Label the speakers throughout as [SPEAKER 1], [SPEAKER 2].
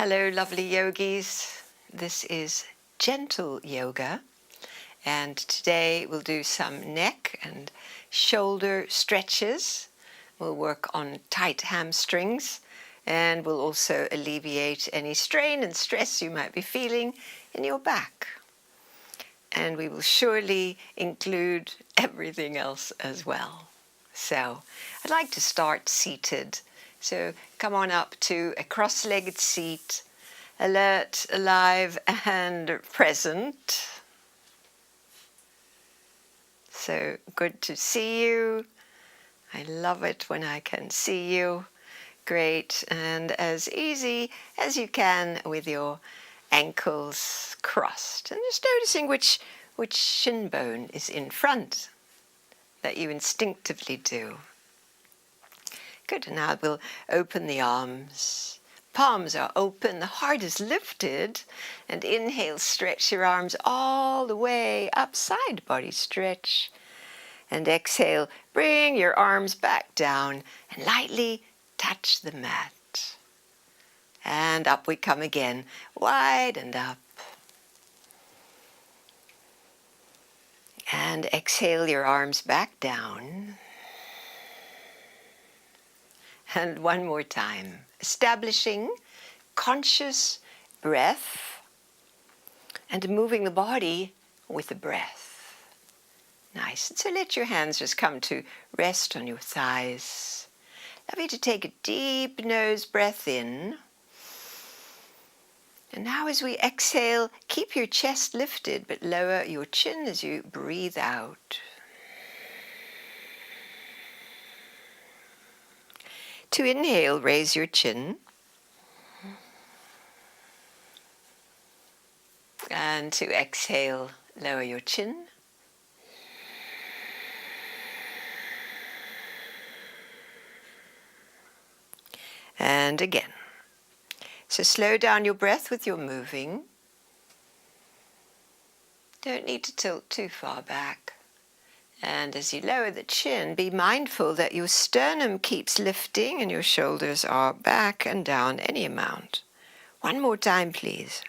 [SPEAKER 1] Hello, lovely yogis. This is gentle yoga, and today we'll do some neck and shoulder stretches. We'll work on tight hamstrings, and we'll also alleviate any strain and stress you might be feeling in your back. And we will surely include everything else as well. So I'd like to start seated. So come on up to a cross-legged seat, alert, alive, and present. So good to see you. I love it when I can see you. Great. And as easy as you can with your ankles crossed. And just noticing which shin bone is in front that you instinctively do. Good, and now we'll open the arms. Palms are open, the heart is lifted, and inhale, stretch your arms all the way up, side body stretch. And exhale, bring your arms back down and lightly touch the mat. And up we come again, wide and up. And exhale your arms back down. And one more time, establishing conscious breath and moving the body with the breath. Nice. And so let your hands just come to rest on your thighs. Allow you to take a deep nose breath in. And now as we exhale, keep your chest lifted but lower your chin as you breathe out. To inhale, raise your chin. And to exhale, lower your chin. And again. So slow down your breath with your moving. Don't need to tilt too far back. And as you lower the chin, be mindful that your sternum keeps lifting and your shoulders are back and down any amount. One more time, please.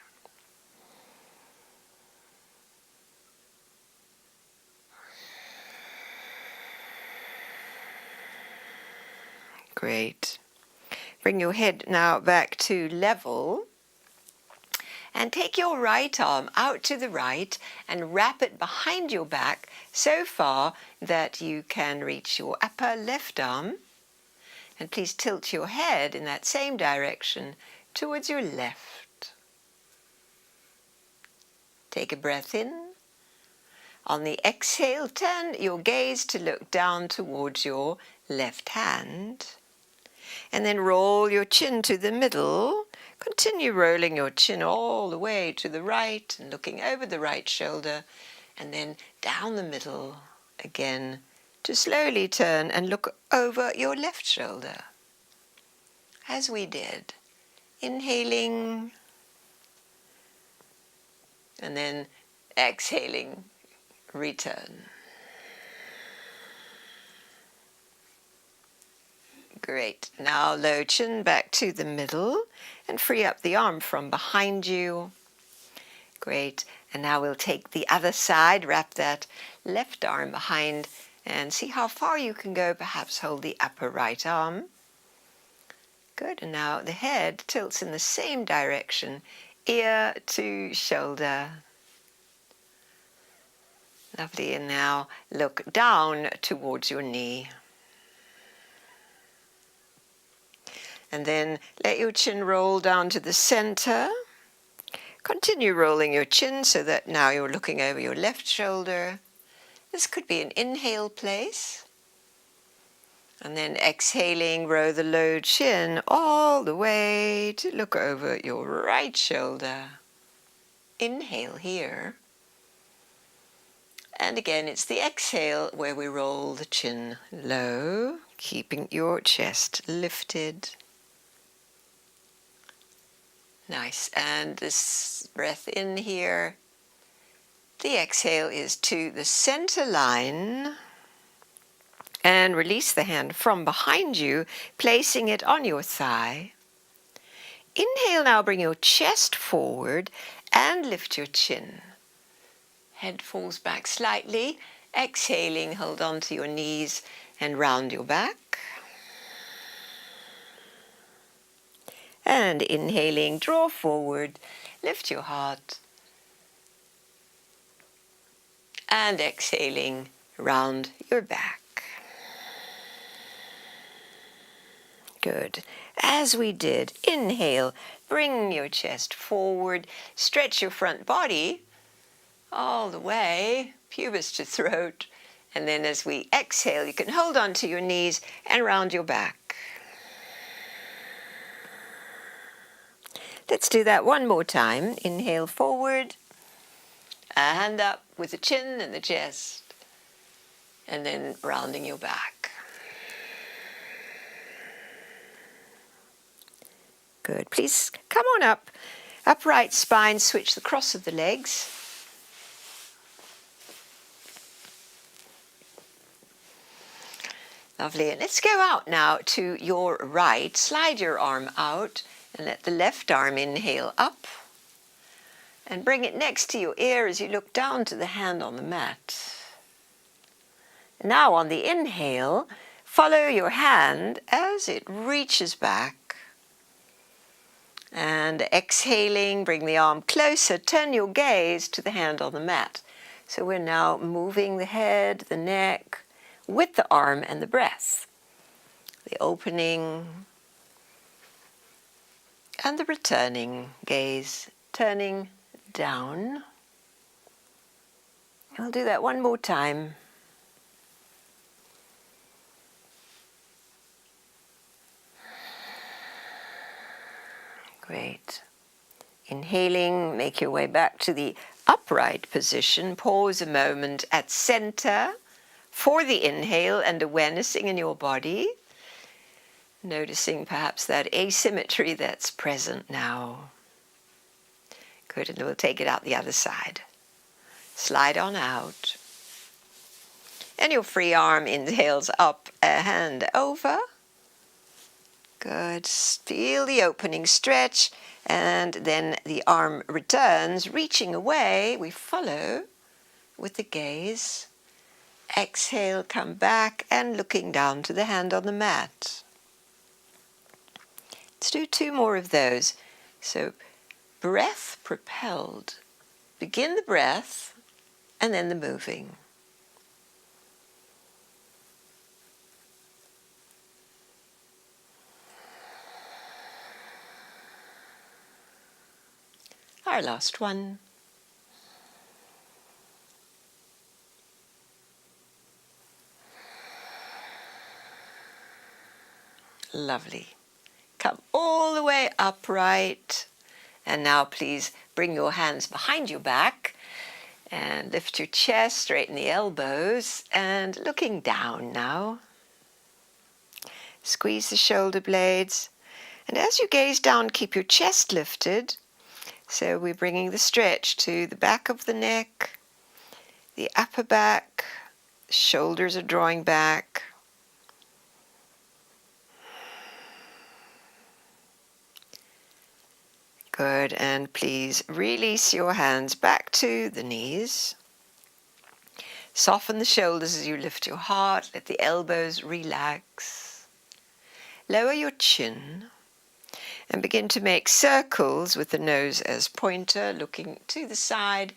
[SPEAKER 1] Great. Bring your head now back to level. And take your right arm out to the right and wrap it behind your back so far that you can reach your upper left arm. And please tilt your head in that same direction towards your left. Take a breath in. On the exhale, turn your gaze to look down towards your left hand. And then roll your chin to the middle. Continue rolling your chin all the way to the right and looking over the right shoulder and then down the middle again to slowly turn and look over your left shoulder. As we did, inhaling and then exhaling, return. Great. Now low chin back to the middle and free up the arm from behind you. Great. And now we'll take the other side, wrap that left arm behind and see how far you can go. Perhaps hold the upper right arm. Good. And now the head tilts in the same direction, ear to shoulder. Lovely. And now look down towards your knee. And then let your chin roll down to the center. Continue rolling your chin so that now you're looking over your left shoulder. This could be an inhale place. And then exhaling, roll the low chin all the way to look over your right shoulder. Inhale here. And again, it's the exhale where we roll the chin low, keeping your chest lifted. Nice. And this breath in here. The exhale is to the center line. And release the hand from behind you, placing it on your thigh. Inhale now, bring your chest forward and lift your chin. Head falls back slightly. Exhaling, hold on to your knees and round your back. And inhaling, draw forward, lift your heart. And exhaling, round your back. Good. As we did, inhale, bring your chest forward, stretch your front body all the way, pubis to throat, and then as we exhale, you can hold on to your knees and round your back. Let's do that one more time. Inhale forward, a hand up with the chin and the chest, and then rounding your back. Good. Please come on up. Upright spine, switch the cross of the legs. Lovely. And let's go out now to your right. Slide your arm out and let the left arm inhale up. And bring it next to your ear as you look down to the hand on the mat. Now on the inhale, follow your hand as it reaches back. And exhaling, bring the arm closer, turn your gaze to the hand on the mat. So we're now moving the head, the neck, with the arm and the breath. The opening and the returning gaze, turning down. We'll do that one more time. Great. Inhaling, make your way back to the upright position. Pause a moment at center for the inhale and awarenessing in your body. Noticing perhaps that asymmetry that's present now. Good, and we'll take it out the other side. Slide on out. And your free arm inhales up, a hand over. Good. Feel the opening stretch, and then the arm returns, reaching away. We follow with the gaze. Exhale, come back, and looking down to the hand on the mat. Let's do 2 more of those. So, breath propelled. Begin the breath, and then the moving. Our last one. Lovely. Come all the way upright. And now please bring your hands behind your back and lift your chest, straighten the elbows, and looking down now. Squeeze the shoulder blades. And as you gaze down, keep your chest lifted. So we're bringing the stretch to the back of the neck, the upper back, shoulders are drawing back. Good, and please release your hands back to the knees. Soften the shoulders as you lift your heart, let the elbows relax. Lower your chin. And begin to make circles with the nose as pointer, looking to the side,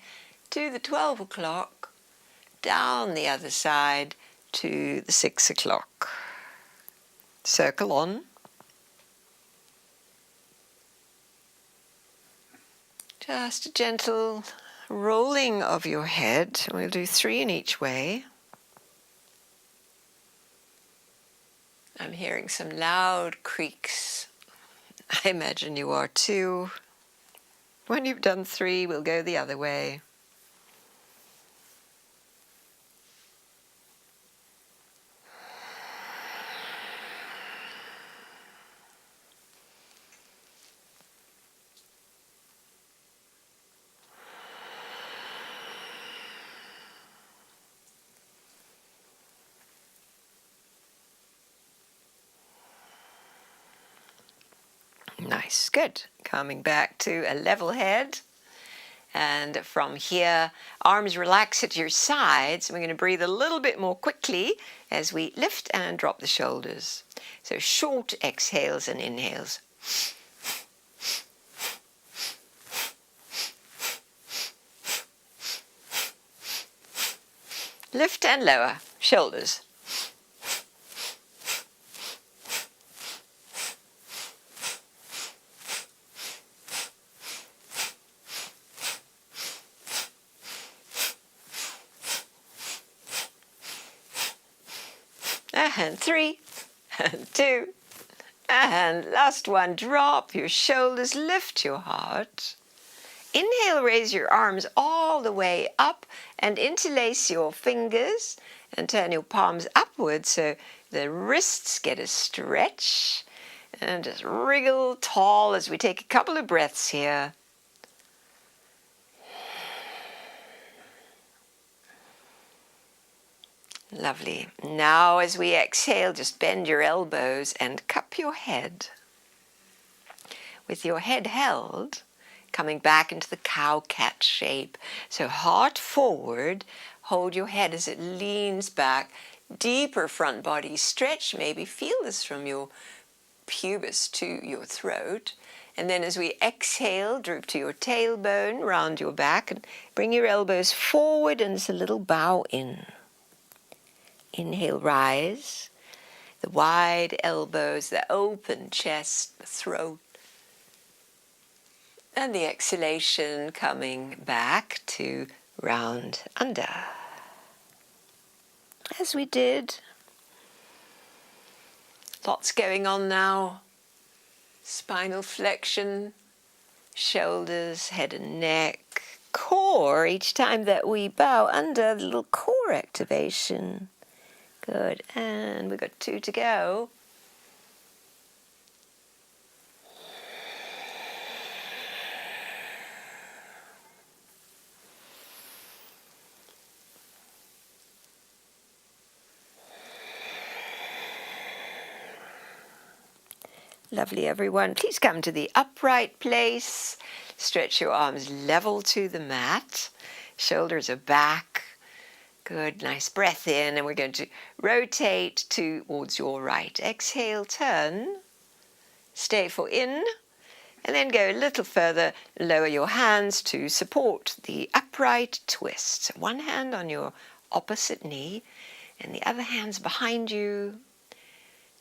[SPEAKER 1] to the 12 o'clock, down the other side to the 6 o'clock. Circle on. Just a gentle rolling of your head. We'll do 3 in each way. I'm hearing some loud creaks. I imagine you are too. When you've done 3, we'll go the other way. Nice, good. Coming back to a level head. And from here, arms relax at your sides. We're going to breathe a little bit more quickly as we lift and drop the shoulders. So short exhales and inhales. Lift and lower, shoulders. And 3, and 2, and last one. Drop your shoulders, lift your heart. Inhale, raise your arms all the way up and interlace your fingers and turn your palms upwards so the wrists get a stretch. And just wriggle tall as we take a couple of breaths here. Lovely. Now as we exhale, just bend your elbows and cup your head. With your head held, coming back into the cow-cat shape. So heart forward, hold your head as it leans back. Deeper front body stretch, maybe feel this from your pubis to your throat. And then as we exhale, droop to your tailbone, round your back, and bring your elbows forward, and it's a little bow in. Inhale, rise, the wide elbows, the open chest, the throat. And the exhalation coming back to round under. As we did. Lots going on now. Spinal flexion, shoulders, head and neck, core. Each time that we bow under, the little core activation. Good, and we've got 2 to go. Lovely, everyone. Please come to the upright place. Stretch your arms level to the mat. Shoulders are back. Good, nice breath in, and we're going to rotate towards your right. Exhale, turn, stay for in, and then go a little further. Lower your hands to support the upright twist. So one hand on your opposite knee, and the other hand's behind you.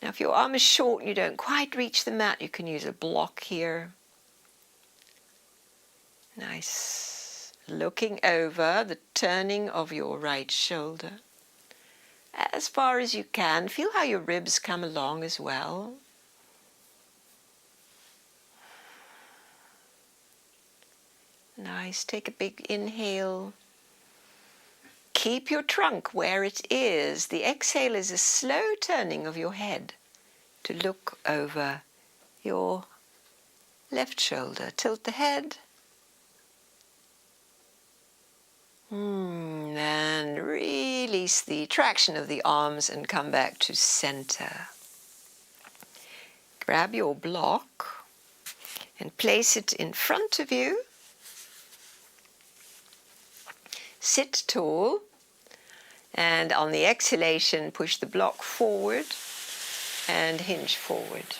[SPEAKER 1] Now, if your arm is short and you don't quite reach the mat, you can use a block here. Nice. Looking over the turning of your right shoulder. As far as you can, feel how your ribs come along as well. Nice, take a big inhale. Keep your trunk where it is. The exhale is a slow turning of your head to look over your left shoulder. Tilt the head. And release the traction of the arms and come back to center. Grab your block and place it in front of you. Sit tall, and on the exhalation, push the block forward and hinge forward.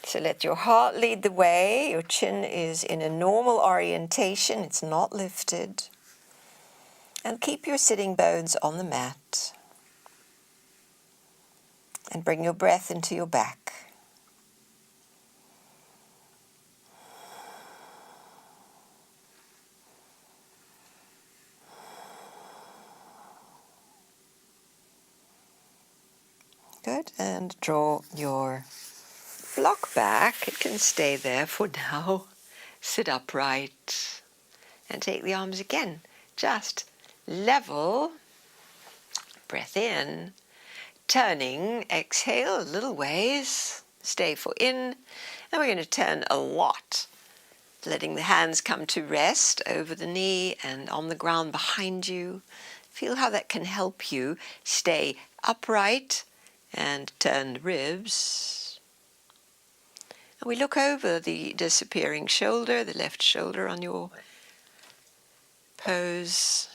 [SPEAKER 1] So let your heart lead the way. Your chin is in a normal orientation. It's not lifted. And keep your sitting bones on the mat. And bring your breath into your back. Good, and draw your block back. It can stay there for now. Sit upright and take the arms again. Just level. Breath in. Turning. Exhale a little ways. Stay for in. And we're going to turn a lot. Letting the hands come to rest over the knee and on the ground behind you. Feel how that can help you stay upright and turn the ribs. And we look over the disappearing shoulder, the left shoulder on your pose.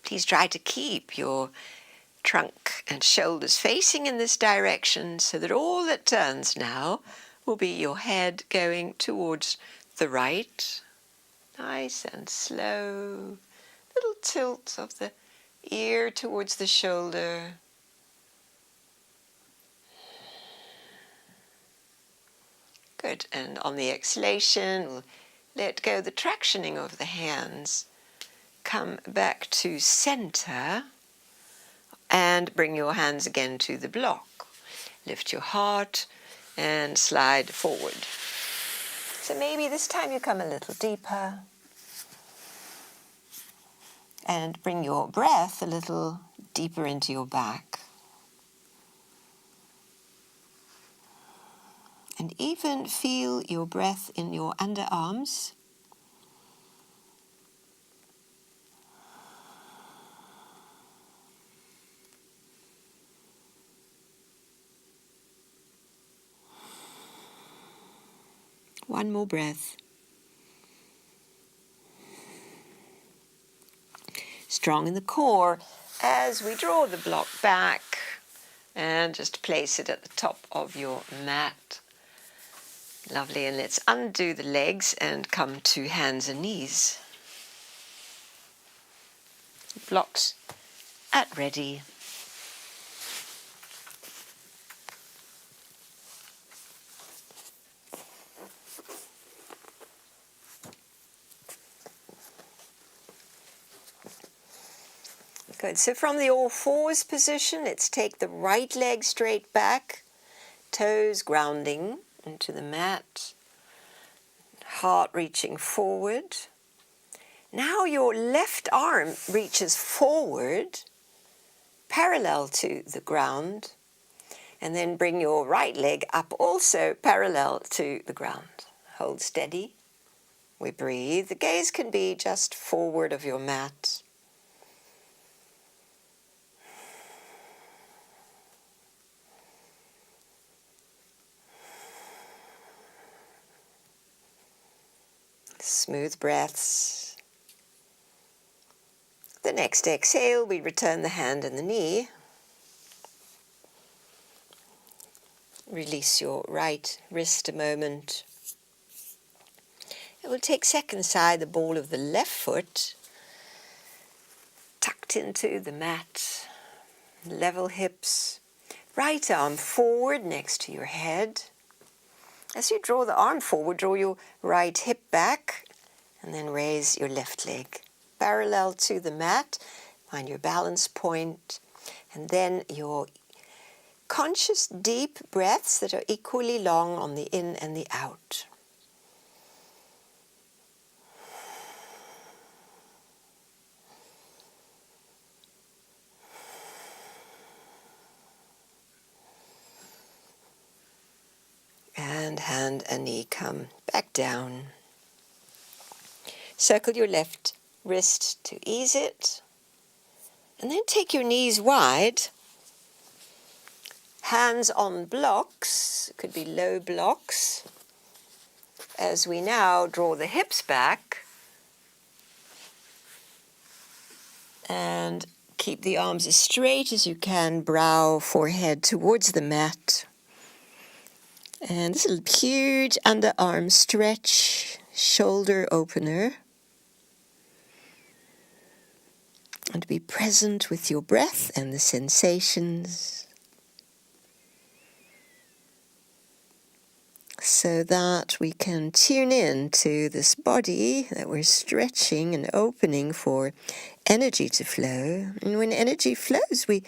[SPEAKER 1] Please try to keep your trunk and shoulders facing in this direction so that all that turns now will be your head going towards the right. Nice and slow. Little tilt of the ear towards the shoulder. Good. And on the exhalation, we'll let go the tractioning of the hands. Come back to center and bring your hands again to the block. Lift your heart and slide forward. So maybe this time you come a little deeper and bring your breath a little deeper into your back. And even feel your breath in your underarms. One more breath. Strong in the core as we draw the block back and just place it at the top of your mat. Lovely, and let's undo the legs and come to hands and knees. Blocks at ready. Good, so from the all fours position, let's take the right leg straight back, toes grounding into the mat, heart reaching forward. Now your left arm reaches forward, parallel to the ground, and then bring your right leg up also parallel to the ground. Hold steady. We breathe. The gaze can be just forward of your mat. Smooth breaths. The next exhale, we return the hand and the knee. Release your right wrist a moment. And we'll take second side, the ball of the left foot, tucked into the mat. Level hips. Right arm forward next to your head. As you draw the arm forward, draw your right hip back and then raise your left leg parallel to the mat. Find your balance point, and then your conscious deep breaths that are equally long on the in and the out. And hand and knee come back down. Circle your left wrist to ease it. And then take your knees wide. Hands on blocks, it could be low blocks. As we now draw the hips back. And keep the arms as straight as you can, brow, forehead towards the mat. And this is a huge underarm stretch, shoulder opener. And be present with your breath and the sensations, so that we can tune in to this body that we're stretching and opening for energy to flow. And when energy flows, we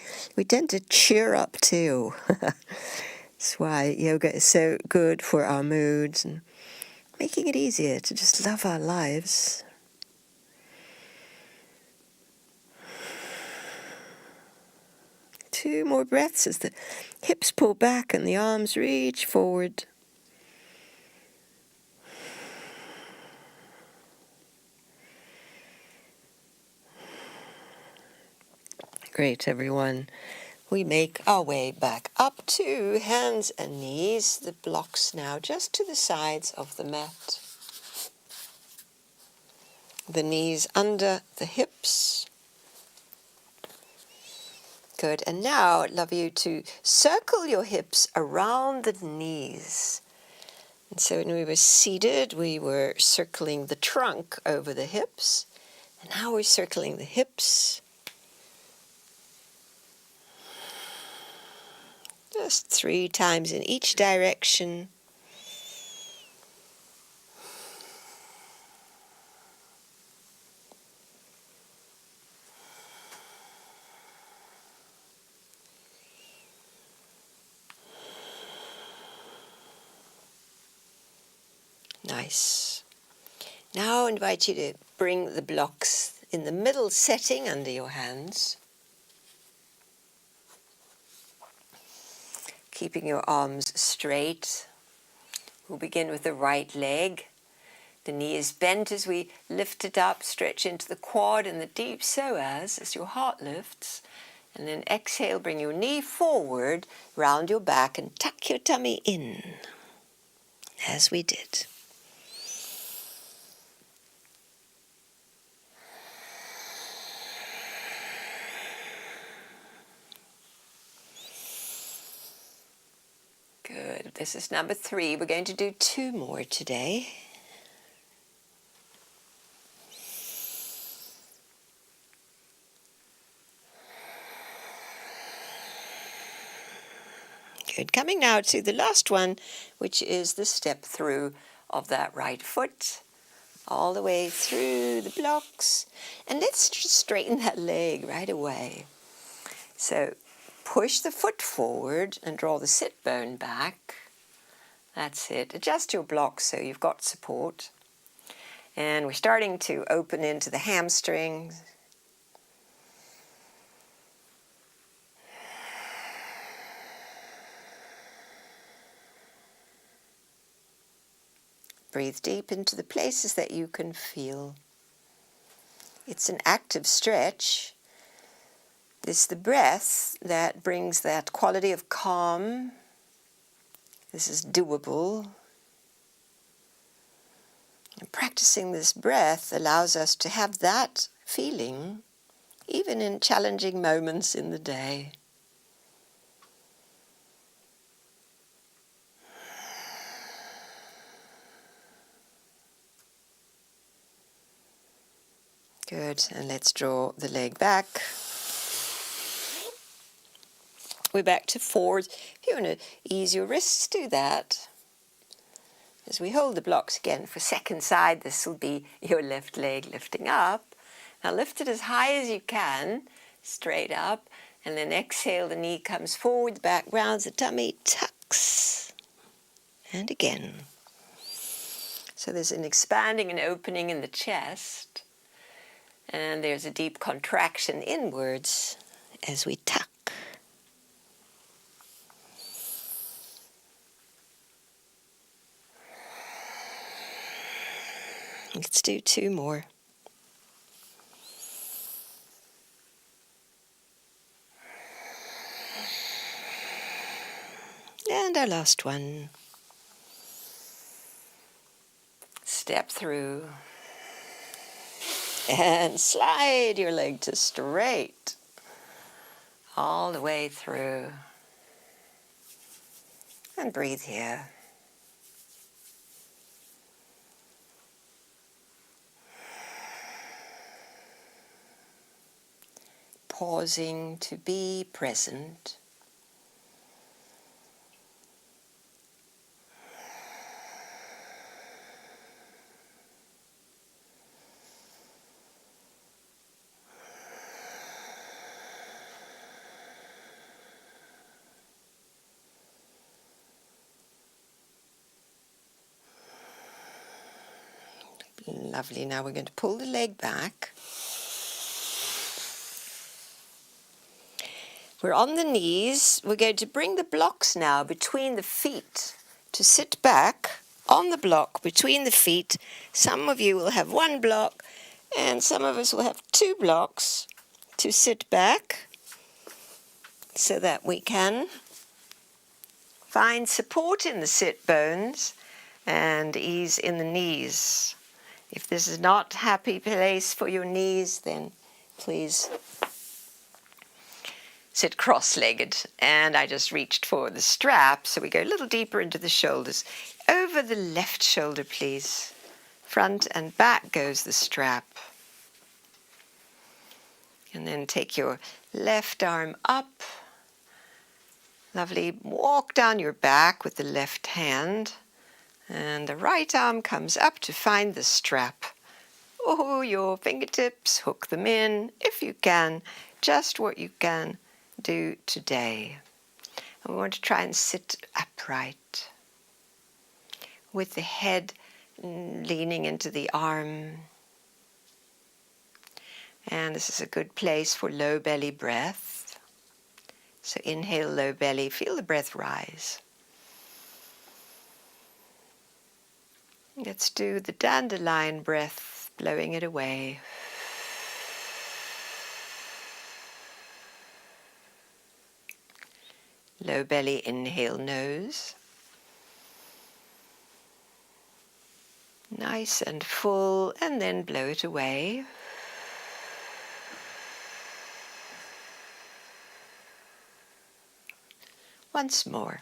[SPEAKER 1] tend to cheer up too. That's why yoga is so good for our moods and making it easier to just love our lives. Two more breaths as the hips pull back and the arms reach forward. Great, everyone. We make our way back up to hands and knees, the blocks now just to the sides of the mat. The knees under the hips. Good, and now I'd love you to circle your hips around the knees. And so when we were seated, we were circling the trunk over the hips, and now we're circling the hips. Just 3 times in each direction. Nice. Now I invite you to bring the blocks in the middle setting under your hands. Keeping your arms straight. We'll begin with the right leg. The knee is bent as we lift it up, stretch into the quad and the deep psoas as your heart lifts. And then exhale, bring your knee forward, round your back and tuck your tummy in, as we did. Good. This is number 3. We're going to do 2 more today. Good. Coming now to the last one, which is the step through of that right foot, all the way through the blocks. And let's just straighten that leg right away. So push the foot forward and draw the sit bone back. That's it. Adjust your blocks so you've got support. And we're starting to open into the hamstrings. Breathe deep into the places that you can feel. It's an active stretch. It's the breath that brings that quality of calm. This is doable. And practicing this breath allows us to have that feeling even in challenging moments in the day. Good, and let's draw the leg back. We're back to forward. If you want to ease your wrists, do that. As we hold the blocks again for second side, this will be your left leg lifting up. Now lift it as high as you can, straight up, and then exhale, the knee comes forward, the back rounds, the tummy tucks. And again. So there's an expanding and opening in the chest, and there's a deep contraction inwards as we tuck. Let's do 2 more. And our last one. Step through. And slide your leg to straight. All the way through. And breathe here. Pausing to be present. Lovely. Now we're going to pull the leg back. We're on the knees. We're going to bring the blocks now between the feet to sit back on the block between the feet. Some of you will have 1 block and some of us will have 2 blocks to sit back. so that we can find support in the sit bones and ease in the knees. If this is not a happy place for your knees, then please sit cross-legged. And I just reached for the strap, so we go a little deeper into the shoulders. Over the left shoulder, please. Front and back goes the strap. And then take your left arm up. Lovely. Walk down your back with the left hand. And the right arm comes up to find the strap. Oh, your fingertips, hook them in if you can, just what you can do today. And we want to try and sit upright with the head leaning into the arm. And this is a good place for low belly breath. So inhale, low belly, feel the breath rise. Let's do the dandelion breath, blowing it away. Low belly, inhale, nose. Nice and full, and then blow it away. Once more.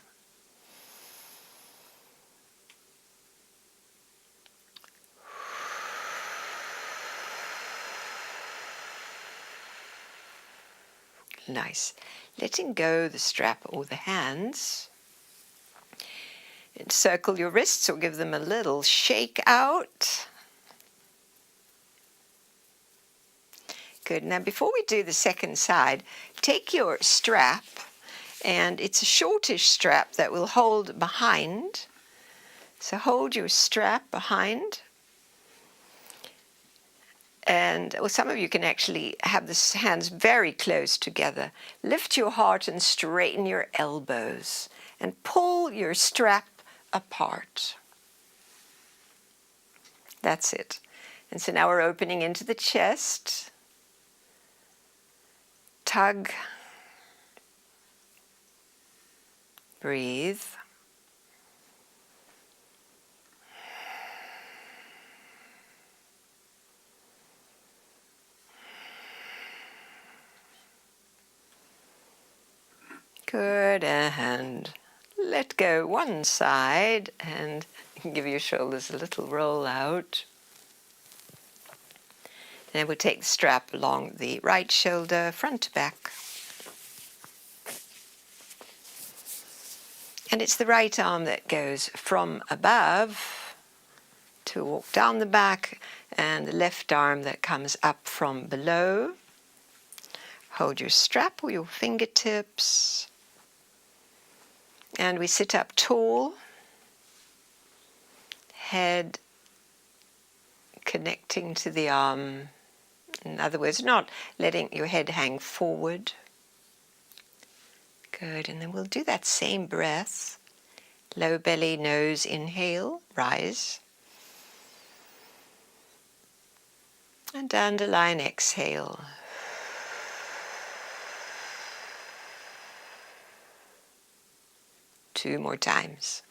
[SPEAKER 1] Nice. Letting go the strap or the hands. Encircle your wrists or give them a little shake out. Good. Now before we do the second side, take your strap, and it's a shortish strap that will hold behind. So hold your strap behind. And some of you can actually have the hands very close together. Lift your heart and straighten your elbows and pull your strap apart. That's it. And so now we're opening into the chest. Tug. Breathe. Good, and let go one side and give your shoulders a little roll out. And we'll take the strap along the right shoulder, front to back. And it's the right arm that goes from above to walk down the back, and the left arm that comes up from below. Hold your strap or your fingertips. And we sit up tall, head connecting to the arm. In other words, not letting your head hang forward. Good, and then we'll do that same breath. Low belly, nose, inhale, rise. And dandelion, exhale. Two more times.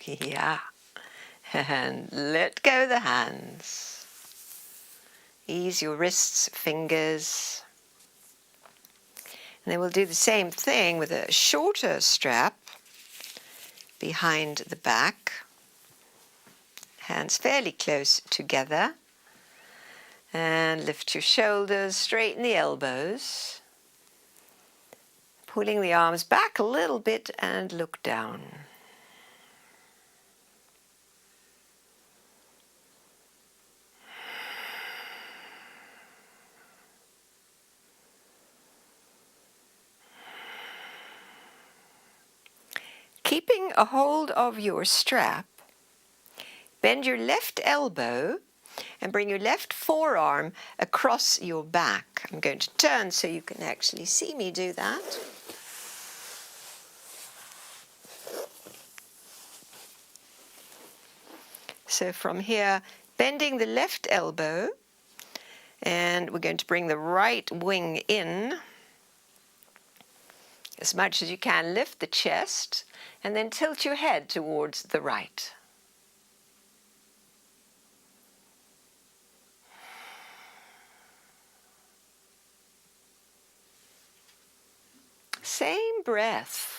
[SPEAKER 1] Yeah. And let go the hands. Ease your wrists, fingers. And then we'll do the same thing with a shorter strap behind the back. Hands fairly close together. And lift your shoulders, straighten the elbows. Pulling the arms back a little bit and look down. Keeping a hold of your strap, Bend your left elbow and bring your left forearm across your back. I'm going to turn so you can actually see me do that. So from here, bending the left elbow, and we're going to bring the right wing in as much as you can. Lift the chest and then tilt your head towards the right. Same breath.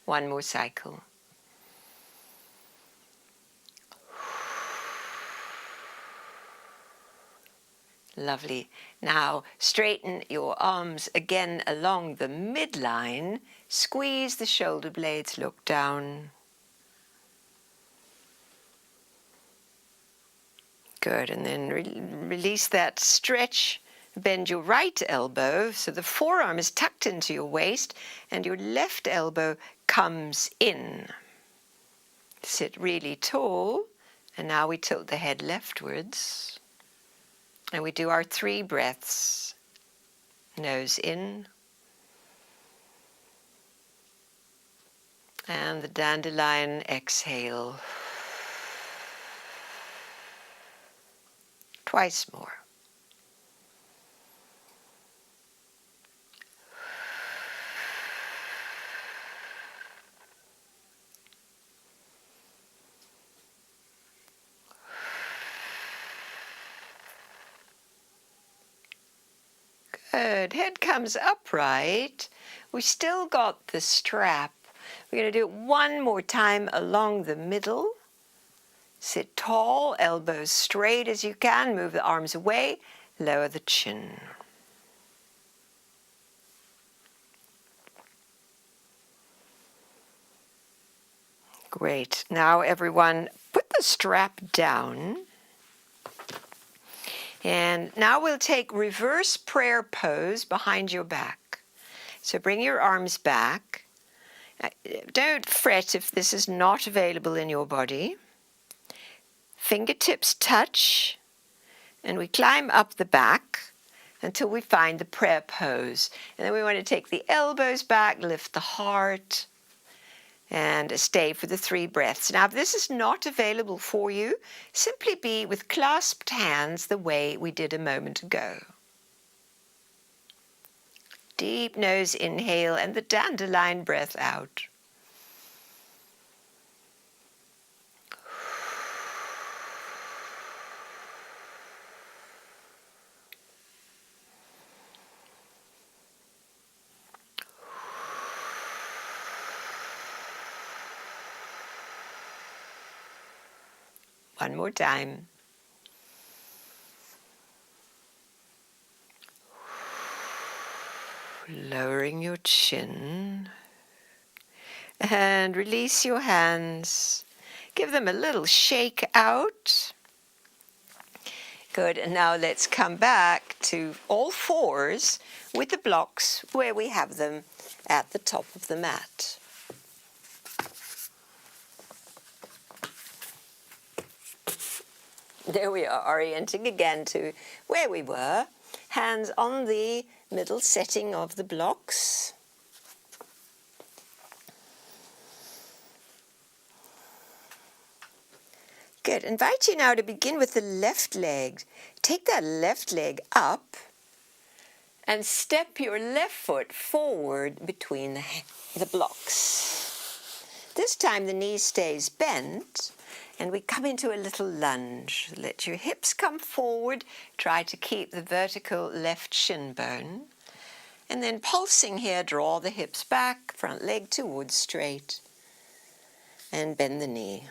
[SPEAKER 1] One more cycle. Lovely. Now straighten your arms again along the midline. Squeeze the shoulder blades, look down. Good, and then release that stretch. Bend your right elbow so the forearm is tucked into your waist and your left elbow comes in. Sit really tall, and now we tilt the head leftwards. And we do our 3 breaths. Nose in. And the dandelion exhale. Twice more. Good. Head comes upright. We still got the strap. We're going to do it one more time along the middle. Sit tall, elbows straight as you can. Move the arms away. Lower the chin. Great. Now everyone, put the strap down. And now we'll take reverse prayer pose behind your back. So bring your arms back. Don't fret if this is not available in your body. Fingertips touch, and we climb up the back until we find the prayer pose. And then we want to take the elbows back, lift the heart, and stay for the 3 breaths. Now, if this is not available for you, simply be with clasped hands the way we did a moment ago. Deep nose inhale and the dandelion breath out. One more time. Lowering your chin. And release your hands. Give them a little shake out. Good, and now let's come back to all fours with the blocks where we have them at the top of the mat. There we are, orienting again to where we were. Hands on the middle setting of the blocks. Good. Invite you now to begin with the left leg. Take that left leg up and step your left foot forward between the blocks. This time the knee stays bent and we come into a little lunge. Let your hips come forward. Try to keep the vertical left shin bone. And then pulsing here, draw the hips back, front leg towards straight, and bend the knee.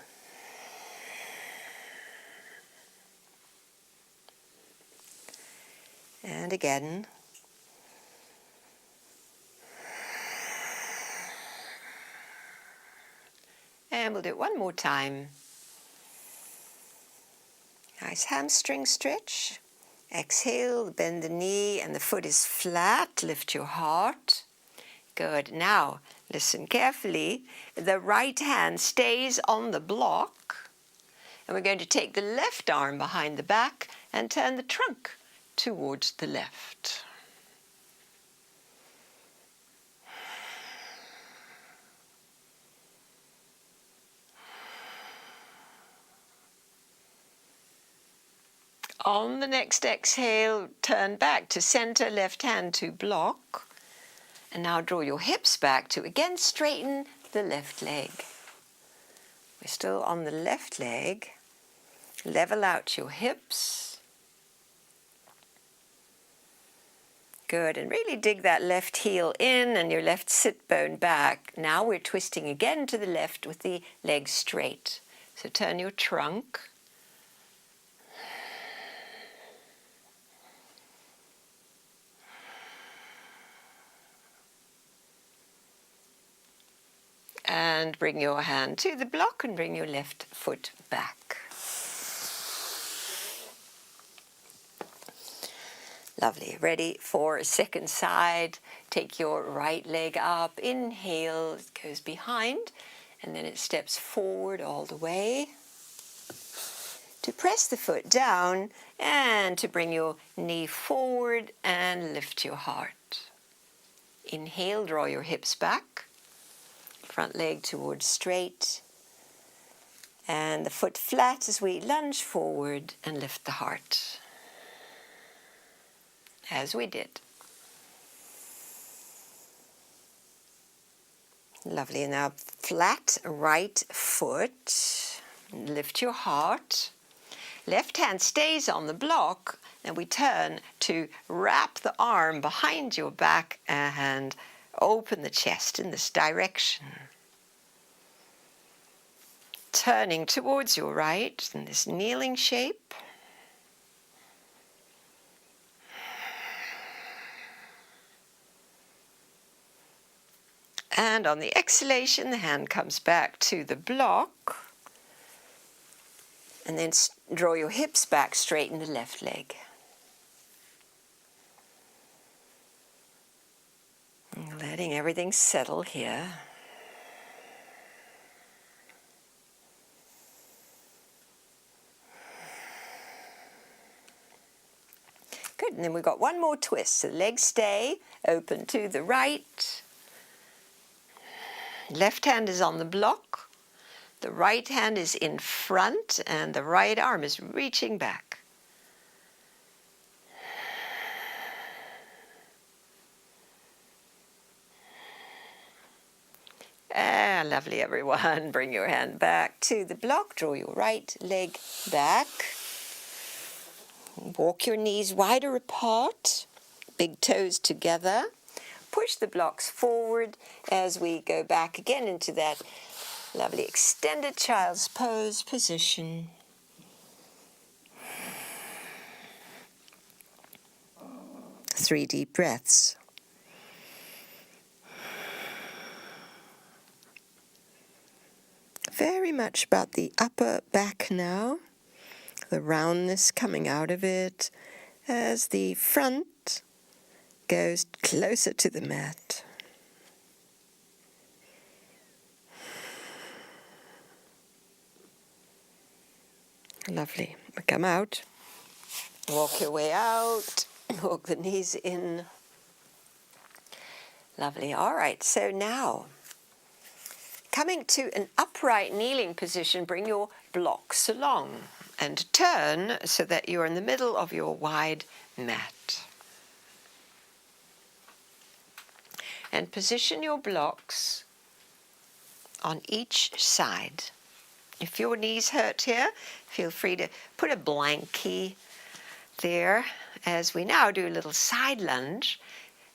[SPEAKER 1] And again. And we'll do it one more time. Nice hamstring stretch. Exhale, bend the knee and the foot is flat. Lift your heart. Good. Now, listen carefully. The right hand stays on the block, and we're going to take the left arm behind the back and turn the trunk towards the left. On the next exhale, turn back to center, left hand to block. And now draw your hips back to again straighten the left leg. We're still on the left leg. Level out your hips. Good, and really dig that left heel in and your left sit bone back. Now we're twisting again to the left with the legs straight. So turn your trunk. And bring your hand to the block and bring your left foot back. Lovely. Ready for a second side. Take your right leg up. Inhale, it goes behind, and then it steps forward all the way. To press the foot down and to bring your knee forward and lift your heart. Inhale, draw your hips back. Front leg towards straight, and the foot flat as we lunge forward and lift the heart, as we did. Lovely. And now flat right foot, lift your heart. Left hand stays on the block, and we turn to wrap the arm behind your back and open the chest in this direction. Turning towards your right in this kneeling shape. And on the exhalation, the hand comes back to the block. And then draw your hips back, straighten the left leg. Letting everything settle here. Good, and then we've got one more twist. So the legs stay open to the right. Left hand is on the block. The right hand is in front, and the right arm is reaching back. Lovely, everyone. Bring your hand back to the block. Draw your right leg back. Walk your knees wider apart, big toes together. Push the blocks forward as we go back again into that lovely extended child's pose position. Three deep breaths. Very much about the upper back now, the roundness coming out of it as the front goes closer to the mat. Lovely. Come out. Walk your way out. Walk the knees in. Lovely. All right, so now, coming to an upright kneeling position, bring your blocks along and turn so that you're in the middle of your wide mat. And position your blocks on each side. If your knees hurt here, feel free to put a blankie there. As we now do a little side lunge,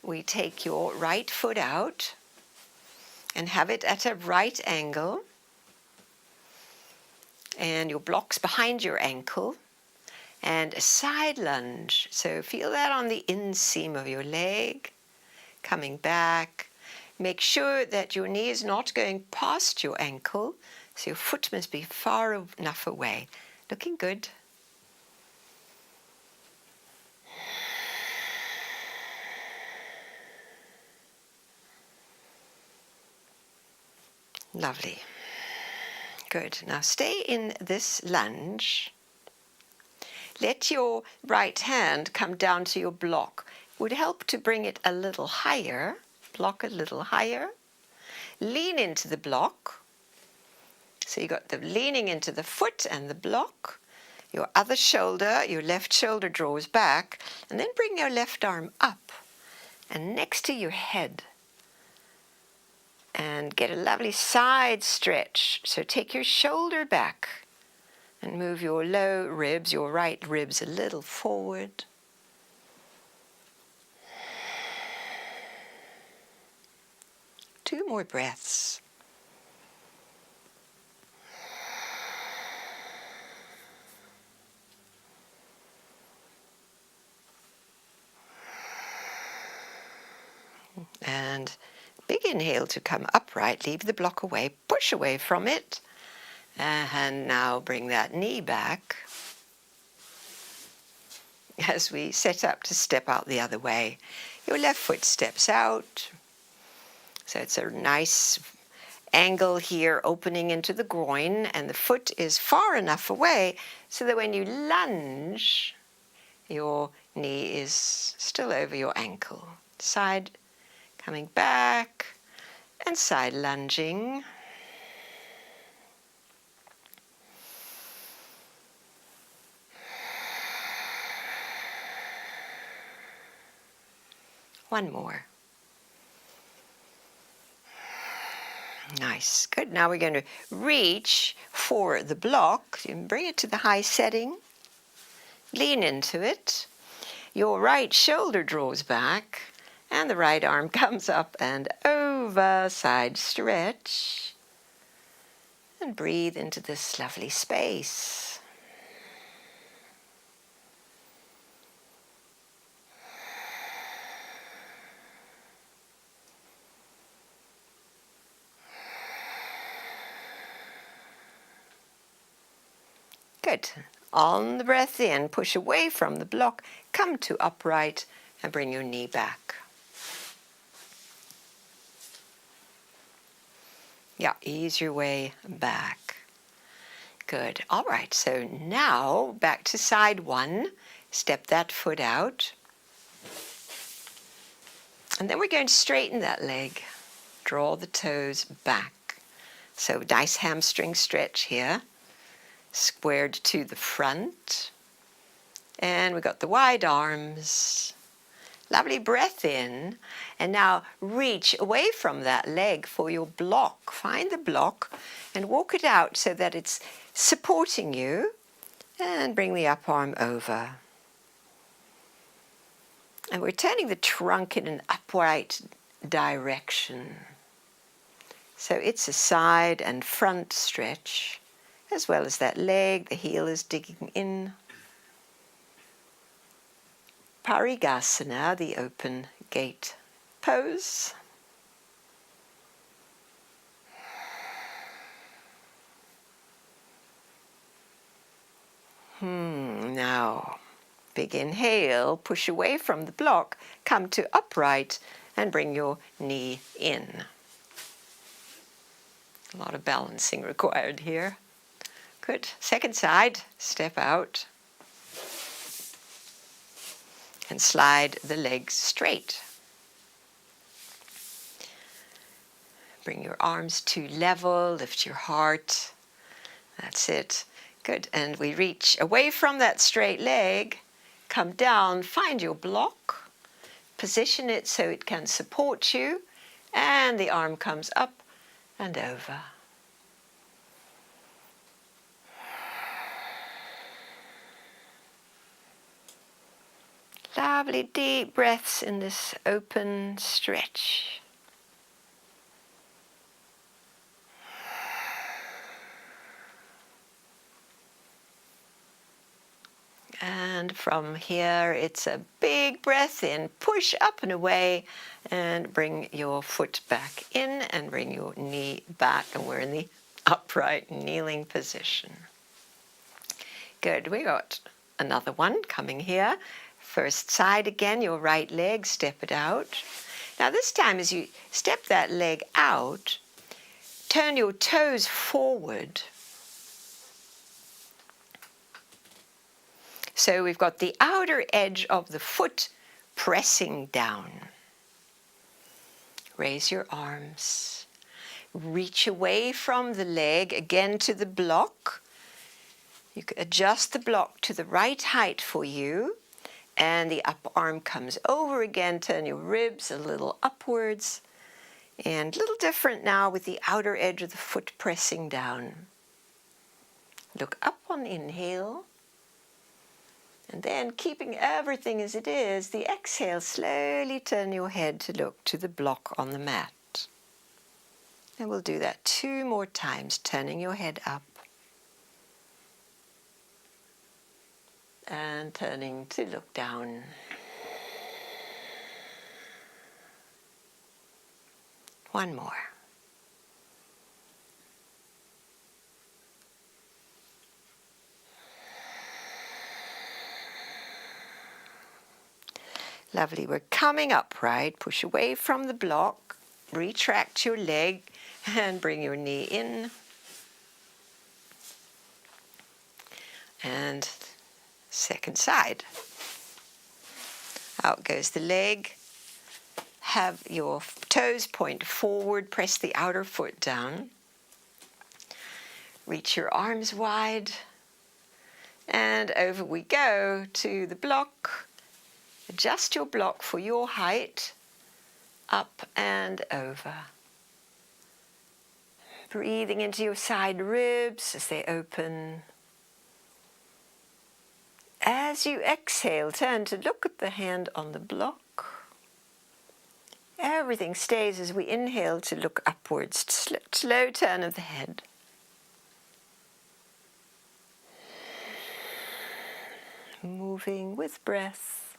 [SPEAKER 1] we take your right foot out and have it at a right angle, and your blocks behind your ankle, and a side lunge. So feel that on the inseam of your leg, coming back. Make sure that your knee is not going past your ankle, so your foot must be far enough away. Looking good. Lovely. Good. Now stay in this lunge. Let your right hand come down to your block. It would help to bring it a little higher. Block a little higher. Lean into the block. So you got the leaning into the foot and the block. Your other shoulder, your left shoulder draws back, and then bring your left arm up and next to your head. And get a lovely side stretch. So take your shoulder back and move your low ribs, your right ribs a little forward. Two more breaths. And big inhale to come upright, leave the block away, push away from it, and now bring that knee back as we set up to step out the other way. Your left foot steps out, so it's a nice angle here opening into the groin, and the foot is far enough away so that when you lunge, your knee is still over your ankle. Side coming back and side lunging. One more. Nice. Good. Now we're going to reach for the block. You can bring it to the high setting. Lean into it. Your right shoulder draws back. And the right arm comes up and over, side stretch. And breathe into this lovely space. Good. On the breath in, push away from the block, come to upright and bring your knee back. Yeah, ease your way back. Good. All right, so now back to side one. Step that foot out. And then we're going to straighten that leg. Draw the toes back. So nice hamstring stretch here. Squared to the front. And we've got the wide arms. Lovely breath in, and now reach away from that leg for your block. Find the block and walk it out so that it's supporting you, and bring the up arm over. And we're turning the trunk in an upright direction. So it's a side and front stretch, as well as that leg, the heel is digging in. Parigasana, the open gate pose. Now, big inhale, push away from the block, come to upright and bring your knee in. A lot of balancing required here. Good. Second side, step out. And slide the legs straight. Bring your arms to level, lift your heart. That's it. Good. And we reach away from that straight leg, come down, find your block, position it so it can support you, and the arm comes up and over. Lovely deep breaths in this open stretch. And from here, it's a big breath in, push up and away, and bring your foot back in and bring your knee back, and we're in the upright kneeling position. Good, we got another one coming here. First side again, your right leg, step it out. Now this time as you step that leg out, turn your toes forward. So we've got the outer edge of the foot pressing down. Raise your arms. Reach away from the leg again to the block. You can adjust the block to the right height for you, and the up arm comes over again. Turn your ribs a little upwards, and a little different now with the outer edge of the foot pressing down. Look up on inhale, and then keeping everything as it is, the exhale, slowly turn your head to look to the block on the mat. And we'll do that 2 more times, turning your head up and turning to look down. One more. Lovely. We're coming up, right? Push away from the block, retract your leg, and bring your knee in. And second side. Out goes the leg. Have your toes point forward, press the outer foot down. Reach your arms wide, and over we go to the block. Adjust your block for your height, up and over. Breathing into your side ribs as they open. As you exhale, turn to look at the hand on the block. Everything stays as we inhale to look upwards. Slow turn of the head. Moving with breath.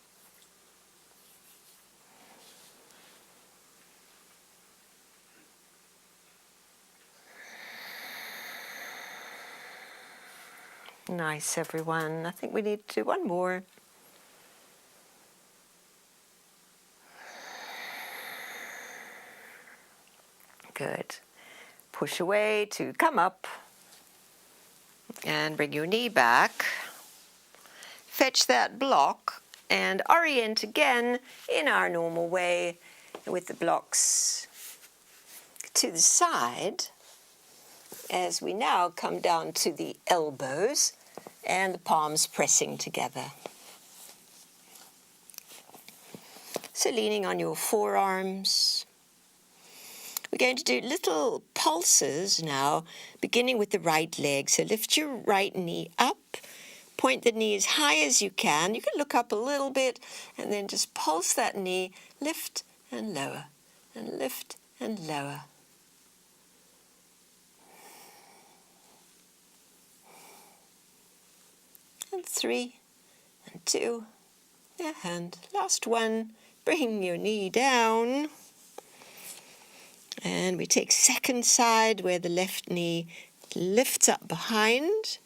[SPEAKER 1] Nice, everyone. I think we need to do one more. Good. Push away to come up and bring your knee back. Fetch that block and orient again in our normal way with the blocks to the side as we now come down to the elbows and the palms pressing together. So leaning on your forearms. We're going to do little pulses now, beginning with the right leg. So lift your right knee up, point the knee as high as you can. You can look up a little bit and then just pulse that knee, lift and lower, and lift and lower. And 3, and 2, and last one. Bring your knee down. And we take second side where the left knee lifts up behind.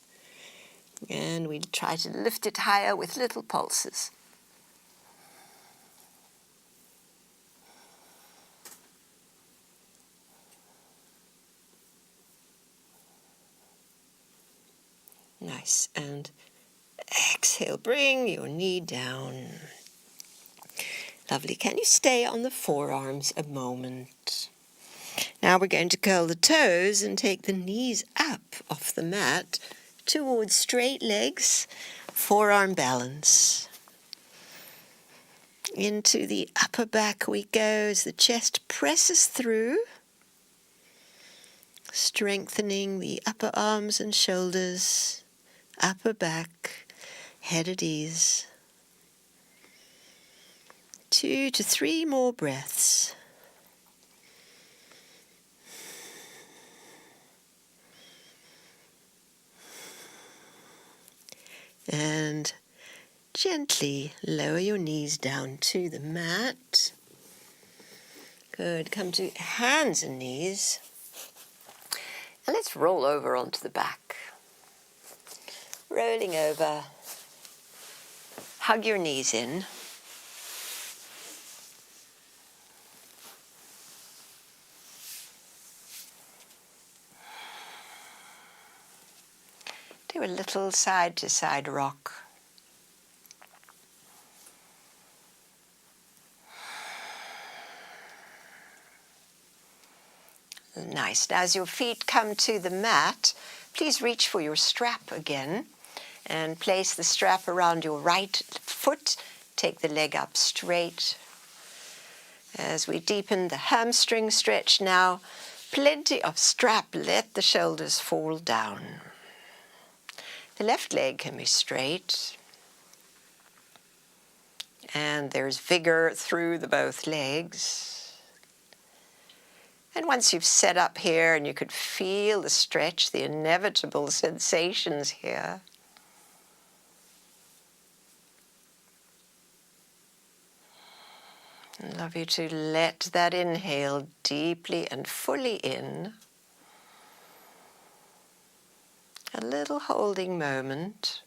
[SPEAKER 1] And we try to lift it higher with little pulses. Nice. And exhale, bring your knee down. Lovely. Can you stay on the forearms a moment? Now we're going to curl the toes and take the knees up off the mat towards straight legs, forearm balance. Into the upper back we go as the chest presses through, strengthening the upper arms and shoulders, upper back, head at ease. 2 to 3 more breaths. And gently lower your knees down to the mat. Good. Come to hands and knees. And let's roll over onto the back. Rolling over. Hug your knees in. Do a little side-to-side rock. Nice. Now as your feet come to the mat, please reach for your strap again and place the strap around your right foot. Take the leg up straight. As we deepen the hamstring stretch now, plenty of strap, let the shoulders fall down. The left leg can be straight. And there's vigor through the both legs. And once you've set up here and you could feel the stretch, the inevitable sensations here, I'd love you to let that inhale deeply and fully in. A little holding moment.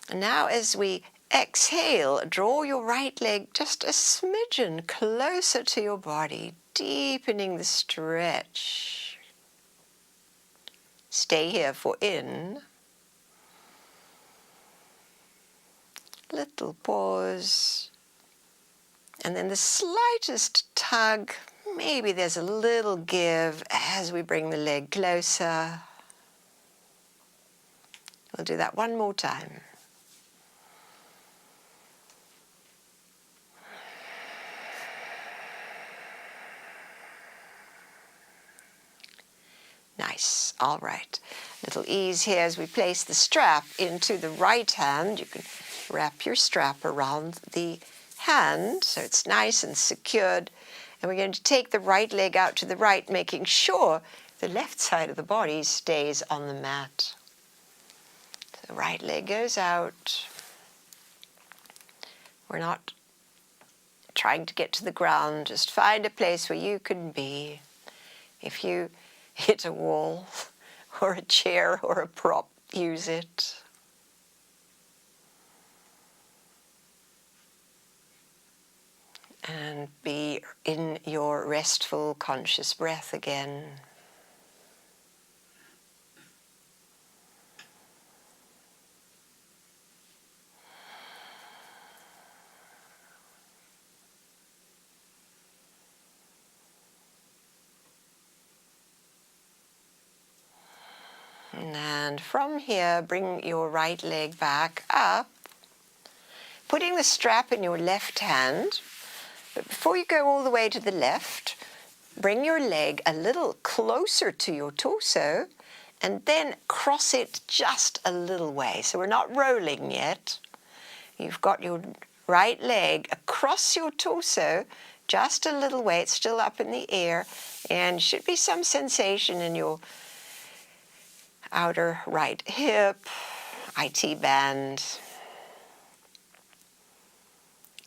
[SPEAKER 1] And now as we exhale, draw your right leg just a smidgen closer to your body, deepening the stretch. Stay here for in. Little pause. And then the slightest tug, maybe there's a little give as we bring the leg closer. We'll do that one more time. Nice. All right. Little ease here as we place the strap into the right hand. You can wrap your strap around the hand so it's nice and secured. And we're going to take the right leg out to the right, making sure the left side of the body stays on the mat. The right leg goes out. We're not trying to get to the ground. Just find a place where you can be. If you hit a wall or a chair or a prop, use it. And be in your restful, conscious breath again. And from here, bring your right leg back up, putting the strap in your left hand. But before you go all the way to the left, bring your leg a little closer to your torso and then cross it just a little way. So we're not rolling yet. You've got your right leg across your torso just a little way. It's still up in the air and should be some sensation in your outer right hip, IT band.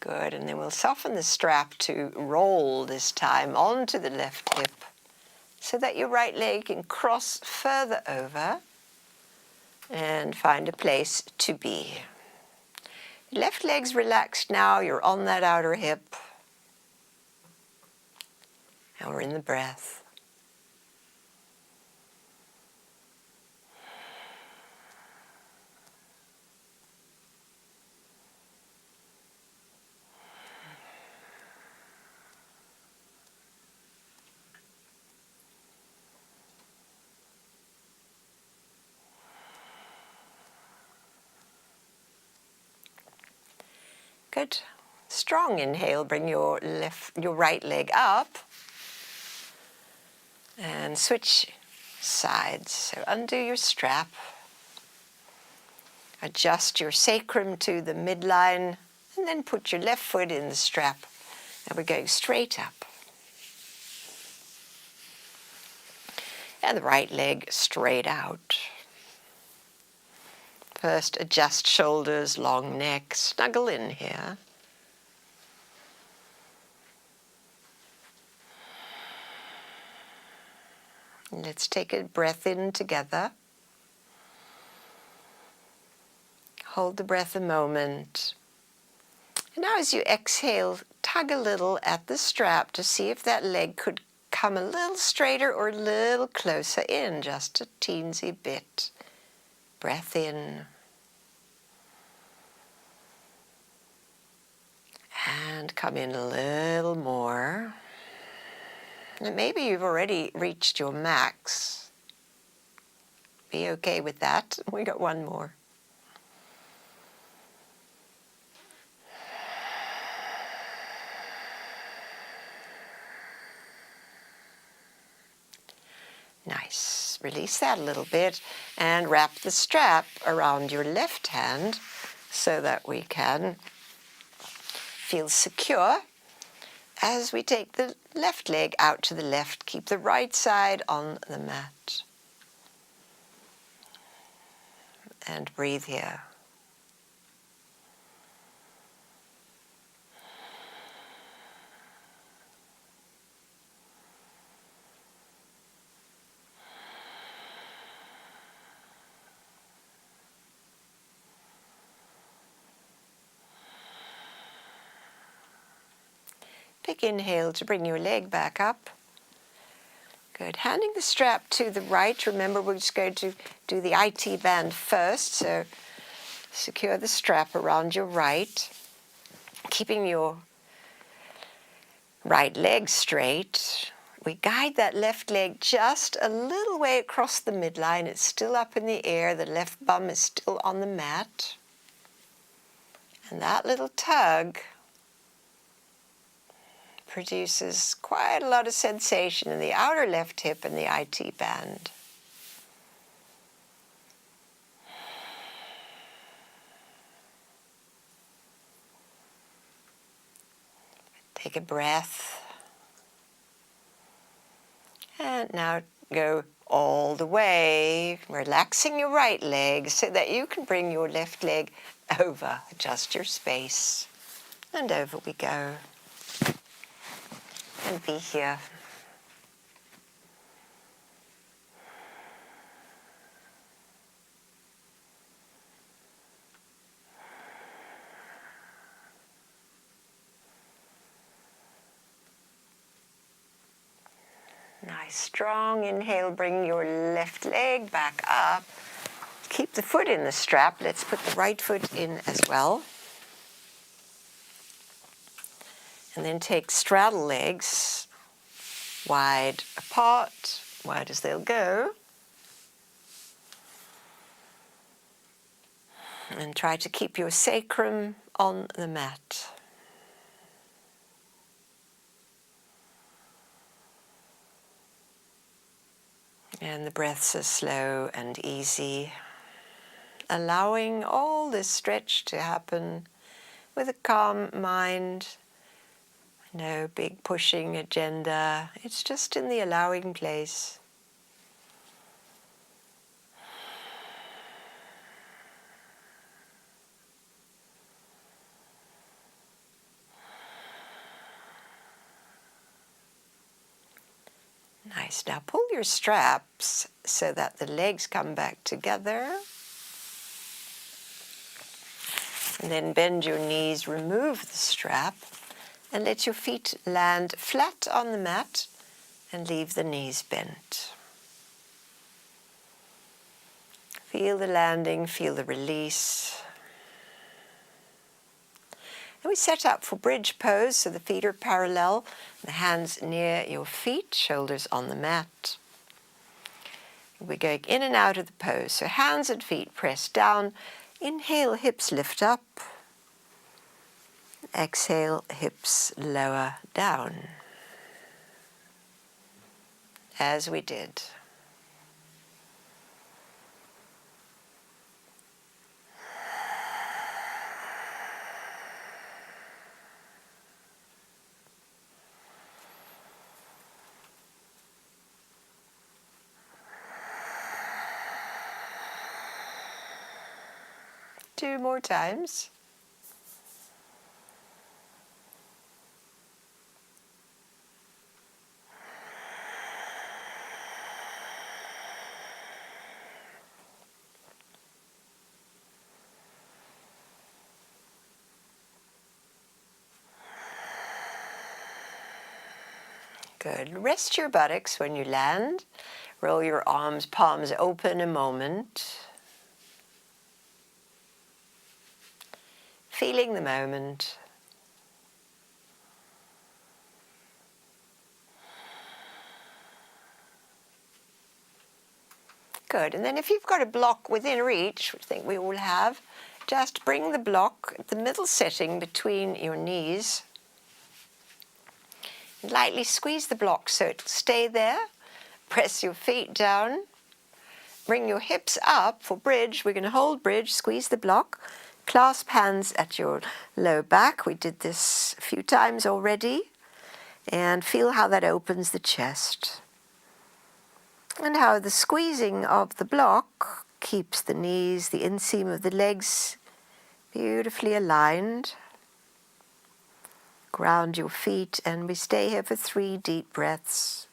[SPEAKER 1] Good, and then we'll soften the strap to roll this time onto the left hip so that your right leg can cross further over and find a place to be. Left leg's relaxed now, you're on that outer hip. And we're in the breath. Good. Strong inhale, bring your right leg up and switch sides. So undo your strap, adjust your sacrum to the midline, and then put your left foot in the strap. And we're going straight up. And the right leg straight out. First, adjust shoulders, long neck, snuggle in here. Let's take a breath in together. Hold the breath a moment. And now as you exhale, tug a little at the strap to see if that leg could come a little straighter or a little closer in, just a teensy bit. breath in. And come in a little more. And maybe you've already reached your max. Be okay with that. We got one more. Nice. Release that a little bit and wrap the strap around your left hand so that we can feel secure as we take the left leg out to the left. Keep the right side on the mat. And breathe here. Big inhale to bring your leg back up. Good. Handing the strap to the right. Remember, we're just going to do the IT band first. So secure the strap around your right, keeping your right leg straight. We guide that left leg just a little way across the midline. It's still up in the air. The left bum is still on the mat. And that little tug produces quite a lot of sensation in the outer left hip and the IT band. Take a breath. And now go all the way, relaxing your right leg so that you can bring your left leg over. Adjust your space. And over we go. And be here. Nice, strong inhale, bring your left leg back up. Keep the foot in the strap. Let's put the right foot in as well. And then take straddle legs wide apart, wide as they'll go. And try to keep your sacrum on the mat. And the breaths are slow and easy, allowing all this stretch to happen with a calm mind. No big pushing agenda. It's just in the allowing place. Nice. Now pull your straps so that the legs come back together. And then bend your knees, remove the strap, and let your feet land flat on the mat and leave the knees bent. Feel the landing, feel the release. And we set up for bridge pose, so the feet are parallel, the hands near your feet, shoulders on the mat. We're going in and out of the pose, so hands and feet press down. Inhale, hips lift up. Exhale, hips lower down. As we did. Two more times. Good. Rest your buttocks when you land. Roll your arms, palms open a moment. feeling the moment. Good, and then if you've got a block within reach, which I think we all have, just bring the block at the middle setting between your knees. And lightly squeeze the block so it'll stay there. Press your feet down. Bring your hips up for bridge. We're going to hold bridge, squeeze the block. Clasp hands at your low back. We did this a few times already. And feel how that opens the chest. And how the squeezing of the block keeps the knees, the inseam of the legs beautifully aligned. Ground your feet, and we stay here for 3 deep breaths.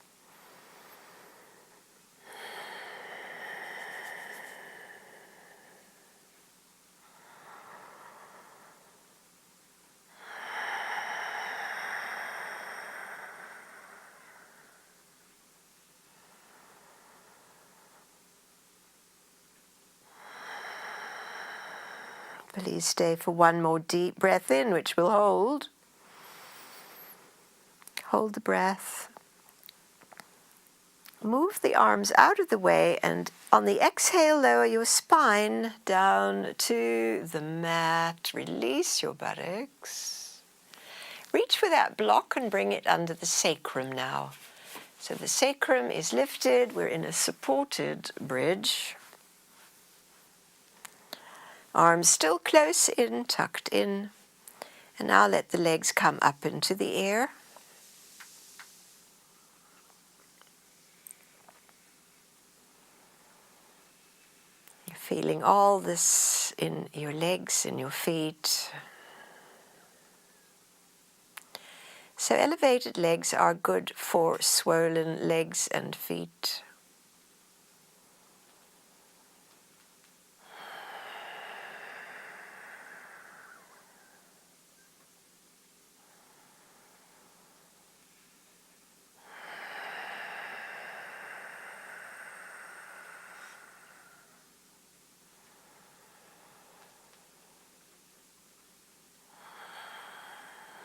[SPEAKER 1] Please stay for 1 more deep breath in, which we'll hold. Hold the breath. Move the arms out of the way, and on the exhale, lower your spine down to the mat. Release your buttocks. Reach for that block and bring it under the sacrum now. So the sacrum is lifted. We're in a supported bridge. Arms still close in, tucked in. And now let the legs come up into the air. You're feeling all this in your legs, in your feet. So elevated legs are good for swollen legs and feet.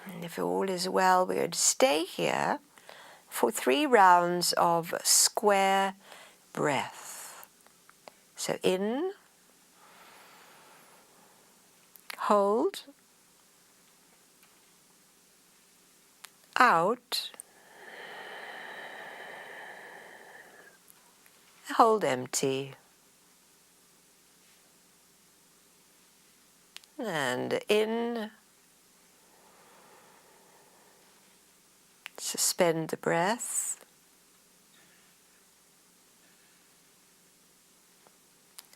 [SPEAKER 1] And if all is well, we're going to stay here for 3 rounds of square breath. So in, hold, out, hold empty, and in, suspend the breath,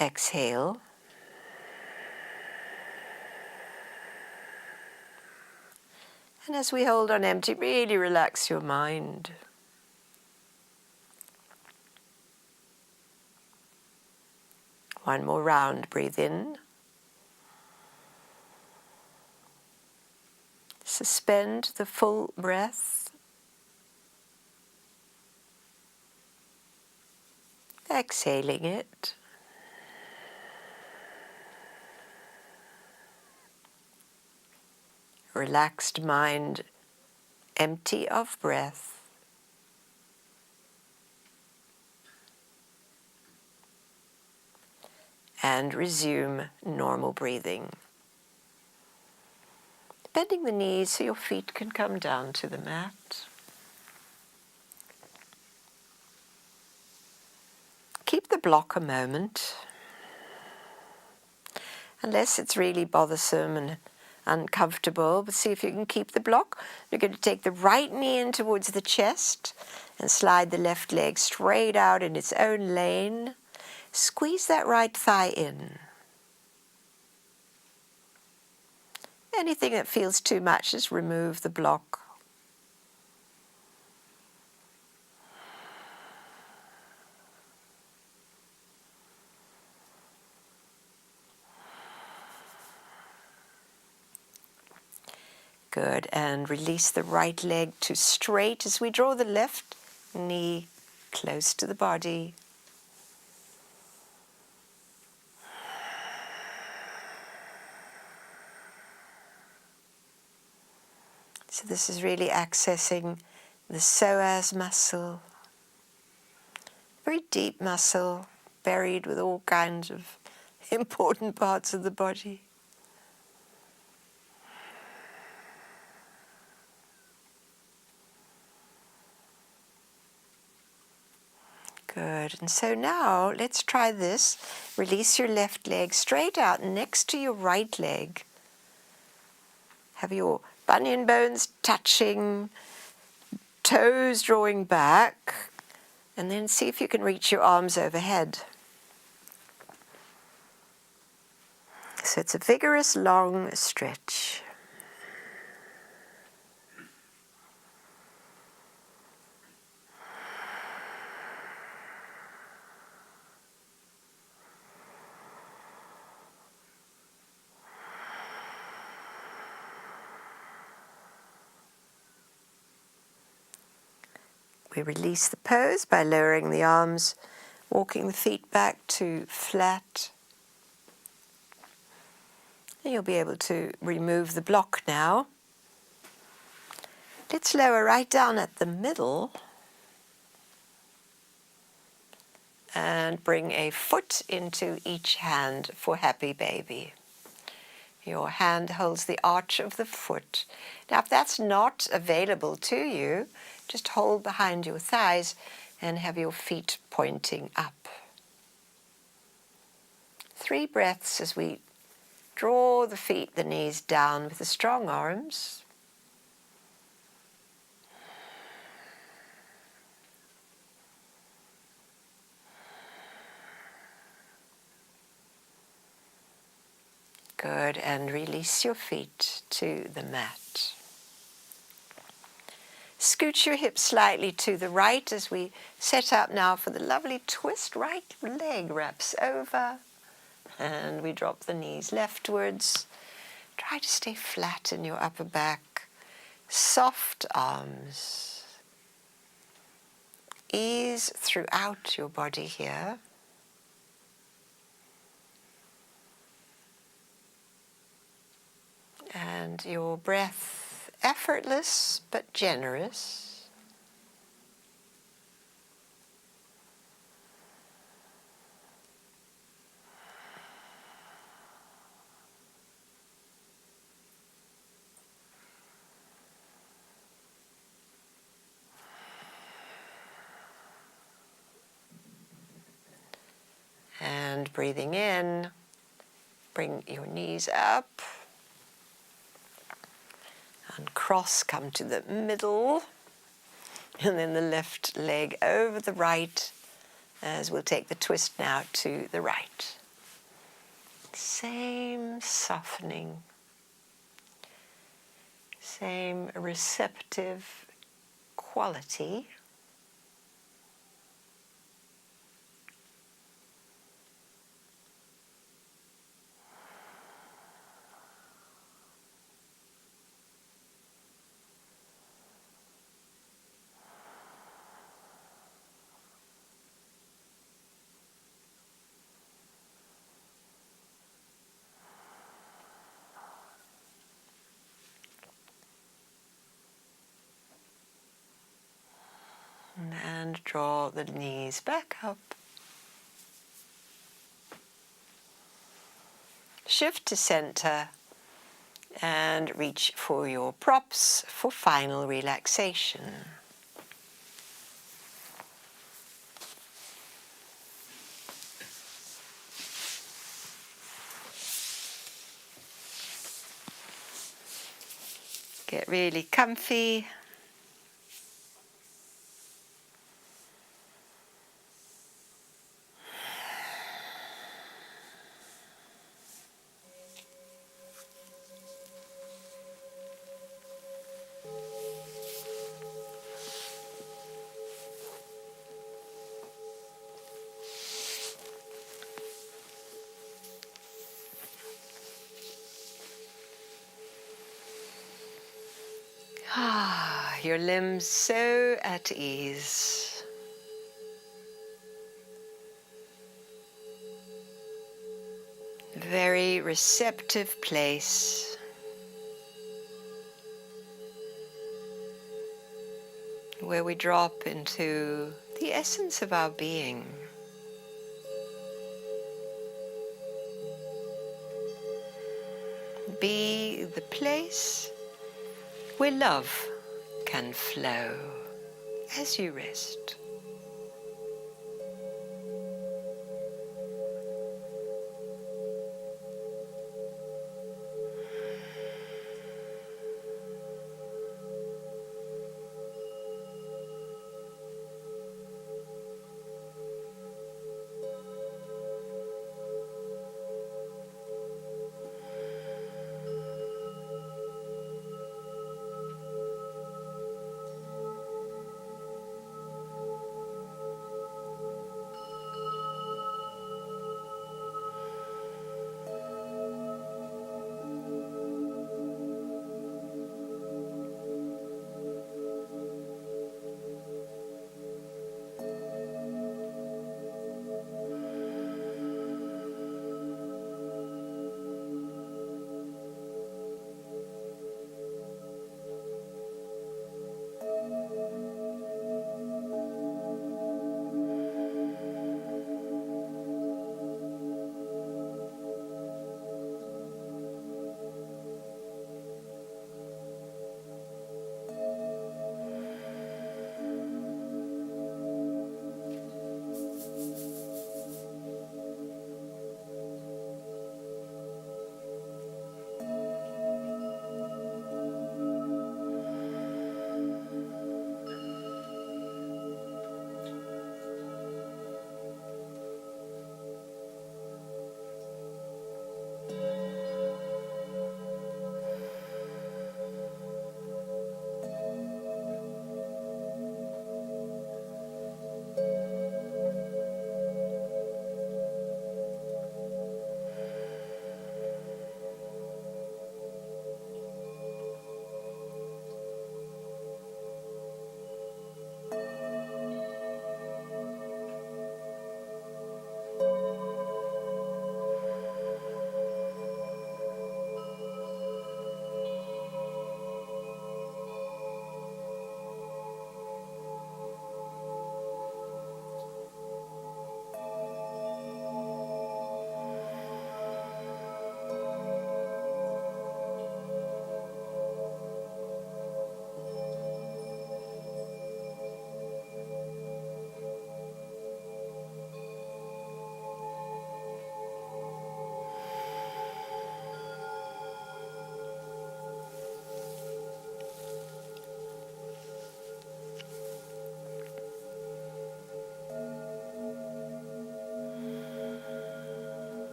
[SPEAKER 1] exhale, and as we hold on empty, really relax your mind. One more round, breathe in. Suspend the full breath. Exhaling it. Relaxed mind, empty of breath. And resume normal breathing. Bending the knees so your feet can come down to the mat. Keep the block a moment. Unless it's really bothersome and uncomfortable, but see if you can keep the block. You're going to take the right knee in towards the chest and slide the left leg straight out in its own lane. Squeeze that right thigh in. Anything that feels too much, just remove the block. Good, and release the right leg to straight as we draw the left knee close to the body. So this is really accessing the psoas muscle, very deep muscle, buried with all kinds of important parts of the body. Good. And so now let's try this. Release your left leg straight out next to your right leg. Have your bunion bones touching, toes drawing back, and then see if you can reach your arms overhead. So it's a vigorous long stretch. We release the pose by lowering the arms, walking the feet back to flat. And you'll be able to remove the block now. Let's lower right down at the middle and bring a foot into each hand for happy baby. Your hand holds the arch of the foot. Now, if that's not available to you, just hold behind your thighs and have your feet pointing up. 3 breaths as we draw the feet, the knees down with the strong arms. Good, and release your feet to the mat. Scoot your hips slightly to the right as we set up now for the lovely twist. Right leg wraps over and we drop the knees leftwards. Try to stay flat in your upper back. Soft arms. Ease throughout your body here. And your breath effortless but generous. And breathing in, bring your knees up. Uncross, come to the middle, and then the left leg over the right, as we'll take the twist now to the right. Same softening, same receptive quality. And draw the knees back up. Shift to center and reach for your props for final relaxation. Get really comfy. Your limbs so at ease. Very receptive place. where we drop into the essence of our being. Be the place where love can flow as you rest.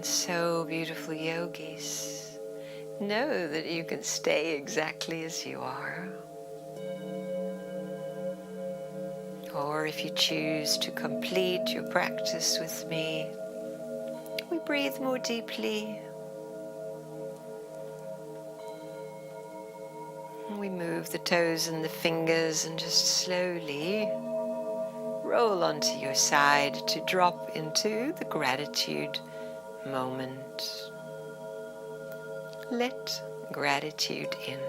[SPEAKER 1] So beautiful, yogis. Know that you can stay exactly as you are. Or if you choose to complete your practice with me, we breathe more deeply. We move the toes and the fingers and just slowly roll onto your side to drop into the gratitude moment. Let gratitude in.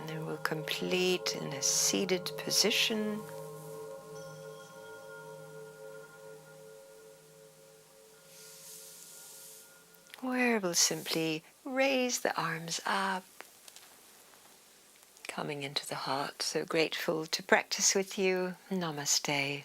[SPEAKER 1] And we'll complete in a seated position. Where we'll simply raise the arms up, coming into the heart. So grateful to practice with you. Namaste.